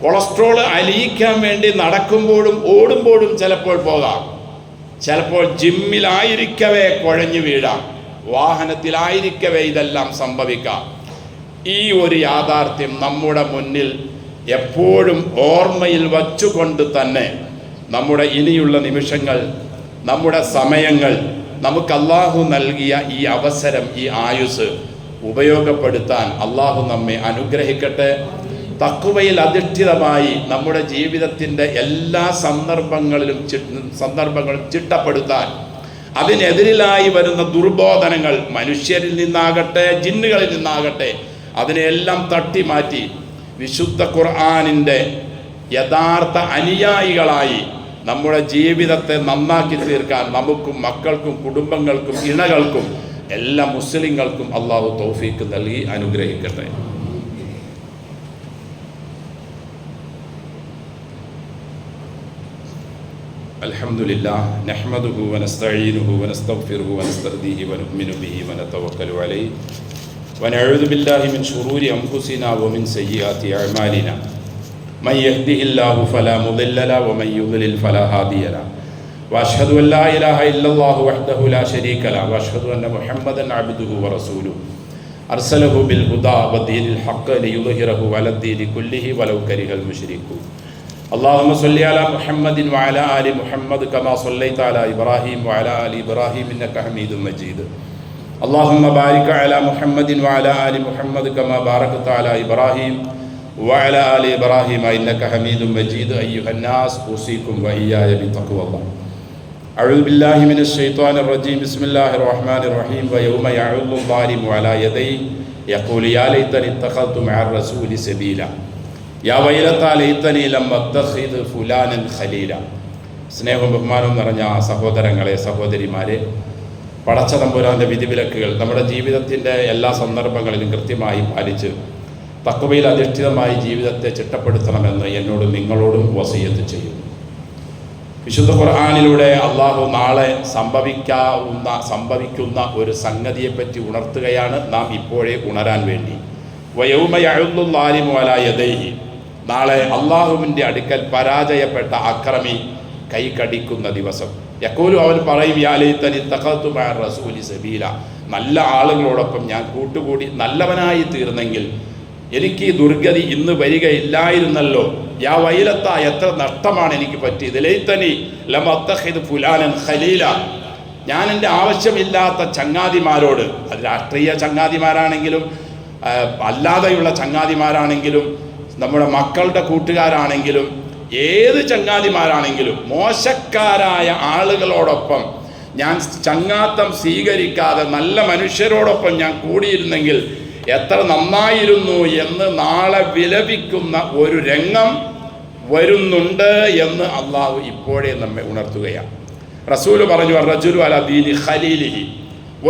Speaker 1: കൊളസ്ട്രോൾ അലിയിക്കാൻ വേണ്ടി നടക്കുമ്പോഴും ഓടുമ്പോഴും ചിലപ്പോൾ പോകാം, ചിലപ്പോൾ ജിമ്മിലായിരിക്കവേ കുഴഞ്ഞു വീഴാം, വാഹനത്തിലായിരിക്കവേ ഇതെല്ലാം സംഭവിക്കാം. ഈ ഒരു യാഥാർത്ഥ്യം നമ്മുടെ മുന്നിൽ എപ്പോഴും ഓർമ്മയിൽ വച്ചുകൊണ്ട് തന്നെ നമ്മുടെ ഇനിയുള്ള നിമിഷങ്ങൾ, നമ്മുടെ സമയങ്ങൾ, നമുക്ക് അള്ളാഹു നൽകിയ ഈ അവസരം, ഈ ആയുസ് ഉപയോഗപ്പെടുത്താൻ അള്ളാഹു നമ്മെ അനുഗ്രഹിക്കട്ടെ. തഖ്വയിൽ അധിഷ്ഠിതമായി നമ്മുടെ ജീവിതത്തിൻ്റെ എല്ലാ സന്ദർഭങ്ങളും ചിട്ടപ്പെടുത്താൻ, അതിനെതിരിലായി വരുന്ന ദുർബോധനങ്ങൾ മനുഷ്യരിൽ നിന്നാകട്ടെ ജിന്നുകളിൽ നിന്നാകട്ടെ അതിനെല്ലാം തട്ടിമാറ്റി വിശുദ്ധ ഖുർആനിൻ്റെ യഥാർത്ഥ അനുയായികളായി നമ്മുടെ ജീവിതത്തെ നന്നാക്കി തീർക്കാൻ നമുക്കും മക്കൾക്കും കുടുംബങ്ങൾക്കും ഇണകൾക്കും എല്ലാ മുസ്ലിങ്ങൾക്കും അള്ളാഹു തൗഫീക്ക് നൽകി അനുഗ്രഹിക്കട്ടെ. അൽഹംദുലില്ലാഹ് നഹ്മദുഹു വനസ്തഈനുഹു വനസ്തഗ്ഫിറുഹു വനസ്തഹ്ദീഹി വനുഅ്മിനു ബിഹി വനതവക്കലു അലൈഹി വനഊദു ബില്ലാഹി മിൻ ശുറൂരി അൻഫുസിനാ വമിൻ സയ്യിആതി അഅ്മാലിനാ മൻ യഹ്ദിഹില്ലാഹു ഫലാ മുദില്ല ലഹു വമൻ യുദ്ലിൽ ഫലാ ഹാദിയ ലഹു വഅശ്ഹദു അൻ ലാ ഇലാഹ ഇല്ലല്ലാഹു വഹ്ദഹു ലാ ശരീക ലഹു വഅശ്ഹദു അന്ന മുഹമ്മദൻ അബ്ദുഹു വറസൂലുഹു അർസലഹു ബിൽ ഹുദാ വദീനിൽ ഹഖ് ലിയുദ്ഹിറഹു അലദ്ദീനി കുല്ലിഹി വലൗ കരിഹൽ മുശ്രികൂൻ. اللهم صل على محمد وعلى آل محمد كما صليت على إبراهيم وعلى آل إبراهيم إنك حميد مجيد. اللهم بارك على محمد وعلى آل محمد كما باركت على إبراهيم وعلى آل إبراهيم إنك حميد مجيد. أيها الناس أوصيكم وإياي بتقوى الله. أعوذ بالله من الشيطان الرجيم. بسم الله الرحمن الرحيم. ويوم يعض الظالم على يديه يقول يا ليتني اتخذت مع الرسول سبيلا യാ വൈലത്താ ലൈതനീ ലം അത്തഖിദ് ഫുലാനൻ ഖലീല. സ്നേഹവും ബഹുമാനവും നിറഞ്ഞ സഹോദരങ്ങളെ, സഹോദരിമാരെ, പടച്ച തമ്പുരാൻ്റെ വിധിവിലക്കുകൾ നമ്മുടെ ജീവിതത്തിൻ്റെ എല്ലാ സന്ദർഭങ്ങളിലും കൃത്യമായി പാലിച്ച് തഖ്വയിൽ അധിഷ്ഠിതമായി ജീവിതത്തെ ചിട്ടപ്പെടുത്തണമെന്ന് എന്നോടും നിങ്ങളോടും വസിയത്ത് ചെയ്യുന്നു. വിശുദ്ധ ഖുർആനിലൂടെ അള്ളാഹു നാളെ സംഭവിക്കുന്ന ഒരു സംഗതിയെപ്പറ്റി ഉണർത്തുകയാണ് നാം ഇപ്പോഴേ ഉണരാൻ വേണ്ടി. വയൗമ യഅദ്ദു ളാലിമു അലാ യദൈഹി, നാളെ അള്ളാഹുവിൻ്റെ അടുക്കൽ പരാജയപ്പെട്ട അക്രമി കൈകടിക്കുന്ന ദിവസം. യഖൂലു, അവൻ പറയും, യാ ലൈതനി ഇത്തഖദ്തു മഅ റസൂലി സബീല, നല്ല ആളുകളോടൊപ്പം ഞാൻ കൂട്ടുകൂടി നല്ലവനായി തീർന്നെങ്കിൽ എനിക്ക് ഈ ദുർഗതി ഇന്ന് വരികയില്ലായിരുന്നല്ലോ. യാ വൈലത്ത, എത്ര നഷ്ടമാണ് എനിക്ക് പറ്റിയത്. ലൈതനി ലം അത്തഖിദ് ഫുലാനൻ ഖലീല, ഞാൻ എൻ്റെ ആവശ്യമില്ലാത്ത ചങ്ങാതിമാരോട്, അത് രാഷ്ട്രീയ ചങ്ങാതിമാരാണെങ്കിലും അല്ലാതെയുള്ള ചങ്ങാതിമാരാണെങ്കിലും നമ്മുടെ മക്കളുടെ കൂട്ടുകാരാണെങ്കിലും ഏത് ചങ്ങാതിമാരാണെങ്കിലും മോശക്കാരായ ആളുകളോടൊപ്പം ഞാൻ ചങ്ങാത്തം സ്വീകരിക്കാതെ നല്ല മനുഷ്യരോടൊപ്പം ഞാൻ കൂടിയിരുന്നെങ്കിൽ എത്ര നന്നായിരുന്നു എന്ന് നാളെ വിലപിക്കുന്ന ഒരു രംഗം വരുന്നുണ്ട് എന്ന് അള്ളാഹു ഇപ്പോഴേ നമ്മെ ഉണർത്തുകയാണ്. റസൂല് പറഞ്ഞു, റജുലു അലാ ദീനി ഖലീലിഹി,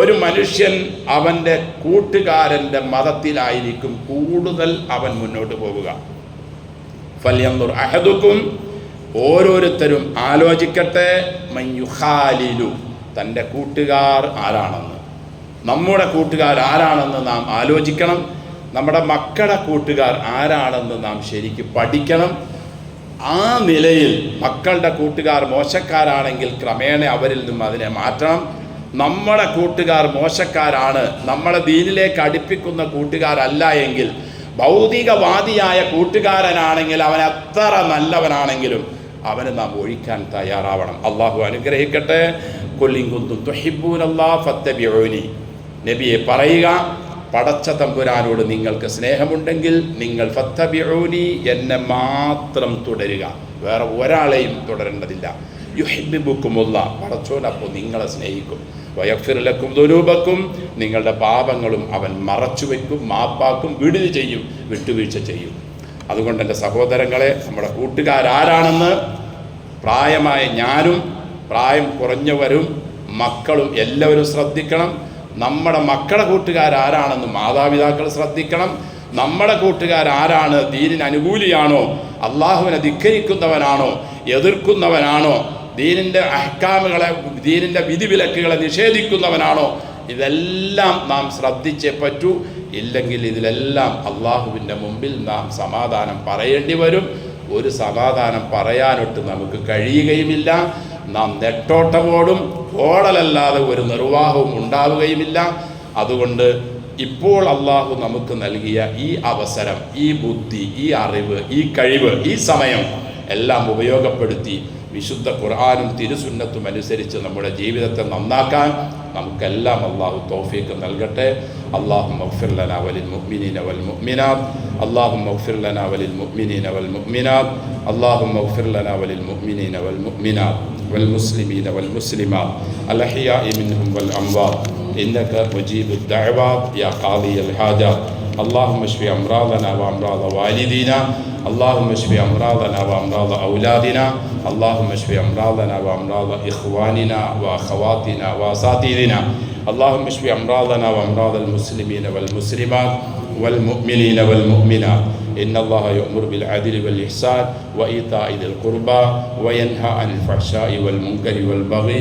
Speaker 1: ഒരു മനുഷ്യൻ അവൻ്റെ കൂട്ടുകാരൻ്റെ മതത്തിലായിരിക്കും കൂടുതൽ അവൻ മുന്നോട്ട് പോവുക. ഫൽയൻദുർ അഹദുക്കും, ഓരോരുത്തരും ആലോചിക്കട്ടെ, മൻ യുഖാലിലു, തൻ്റെ കൂട്ടുകാർ ആരാണെന്ന്. നമ്മുടെ കൂട്ടുകാർ ആരാണെന്ന് നാം ആലോചിക്കണം. നമ്മുടെ മക്കളുടെ കൂട്ടുകാർ ആരാണെന്ന് നാം ശരിക്കും പഠിക്കണം. ആ നിലയിൽ മക്കളുടെ കൂട്ടുകാർ മോശക്കാരാണെങ്കിൽ ക്രമേണ അവരിൽ നിന്നും അതിനെ മാറ്റണം. നമ്മുടെ കൂട്ടുകാർ മോശക്കാരാണ്, നമ്മളെ ദീനിലേക്ക് അടുപ്പിക്കുന്ന കൂട്ടുകാരല്ല എങ്കിൽ, ഭൗതികവാദിയായ കൂട്ടുകാരനാണെങ്കിൽ അവൻ എത്ര നല്ലവനാണെങ്കിലും അവന് നാം ഒഴിക്കാൻ തയ്യാറാവണം. അള്ളാഹു അനുഗ്രഹിക്കട്ടെ. ഖുൽ ഇൻ കുന്തും തുഹിബ്ബൂനല്ലാഹ ഫത്തബിഊനി, നബിയെ പറയുക, പടച്ച തമ്പുരാനോട് നിങ്ങൾക്ക് സ്നേഹമുണ്ടെങ്കിൽ നിങ്ങൾ ഫത്തബിഊനി, എന്നെ മാത്രം തുടരുക, വേറെ ഒരാളെയും തുടരേണ്ടതില്ല. യുഹിബ്ബുക്കുമുല്ലാഹ്, പടച്ചോൻ അപ്പോൾ നിങ്ങളെ സ്നേഹിക്കും. വയഗ്ഫിർ ലക്കും ദുനൂബക്കും, നിങ്ങളുടെ പാപങ്ങളും അവൻ മറച്ചു വയ്ക്കും, മാപ്പാക്കും, വിടുതി ചെയ്യും, വിട്ടുവീഴ്ച ചെയ്യും. അതുകൊണ്ട് എൻ്റെ സഹോദരങ്ങളെ, നമ്മുടെ കൂട്ടുകാരാരാണെന്ന് പ്രായമായ ഞാനും പ്രായം കുറഞ്ഞവരും മക്കളും എല്ലാവരും ശ്രദ്ധിക്കണം. നമ്മുടെ മക്കളുടെ കൂട്ടുകാരാരാണെന്ന് മാതാപിതാക്കൾ ശ്രദ്ധിക്കണം. നമ്മുടെ കൂട്ടുകാരാരാണ്, ദീനിന് അനുകൂലിയാണോ, അള്ളാഹുവിനെ ധിക്കരിക്കുന്നവനാണോ, എതിർക്കുന്നവനാണോ, ദീനിൻ്റെ അഹ്കാമുകളെ, ദീനിൻ്റെ വിധിവിലക്കുകളെ നിഷേധിക്കുന്നവനാണോ, ഇതെല്ലാം നാം ശ്രദ്ധിച്ചേ പറ്റൂ. ഇല്ലെങ്കിൽ ഇതിലെല്ലാം അള്ളാഹുവിൻ്റെ മുമ്പിൽ നാം സമാധാനം പറയേണ്ടി വരും. ഒരു സമാധാനം പറയാനൊട്ട് നമുക്ക് കഴിയുകയുമില്ല. നാം നെട്ടോട്ടമോടും ഓടലല്ലാതെ ഒരു നിർവാഹവും ഉണ്ടാവുകയുമില്ല. അതുകൊണ്ട് ഇപ്പോൾ അള്ളാഹു നമുക്ക് നൽകിയ ഈ അവസരം, ഈ ബുദ്ധി, ഈ അറിവ്, ഈ കഴിവ്, ഈ സമയം എല്ലാം ഉപയോഗപ്പെടുത്തി വിശുദ്ധ ഖുർആനും തിരുസുന്നത്തും അനുസരിച്ച് നമ്മുടെ ജീവിതത്തെ നന്നാക്കാൻ നമുക്കെല്ലാം അള്ളാഹു തൗഫീഖ് നൽകട്ടെ. അല്ലാഹുമ്മ ഗ്ഫിർ ലനാ വലിൽ മുഅ്മിനീന വൽ മുഅ്മിനാത്ത്, അല്ലാഹുമ്മ ഗ്ഫിർ ലനാ വലിൽ മുഅ്മിനീന വൽ മുഅ്മിനാത്ത്, അല്ലാഹുമ്മ ഗ്ഫിർ ലനാ വലിൽ മുഅ്മിനീന വൽ മുഅ്മിനാത്ത് വൽ മുസ്ലിമീന വൽ മുസ്ലിമാത്ത് അൽ അഹ്യാഇ മിൻഹും വൽ അംവാത്ത് ഇന്നക മുജീബുദ് ദഅവാത്ത് യാ ഖാദിയൽ ഹാജാത്ത്. اللهم اشف أمراضنا وأمراض والدينا، اللهم اشف أمراضنا وأمراض أولادنا، اللهم اشف أمراضنا وأمراض إخواننا وأخواتنا وأساتذتنا، اللهم اشف أمراضنا وأمراض المسلمين والمسلمات والمؤمنين والمؤمنات. إن الله يأمر بالعدل والإحسان وإيتاء ذي القربى وينهى عن الفحشاء والمنكر والبغي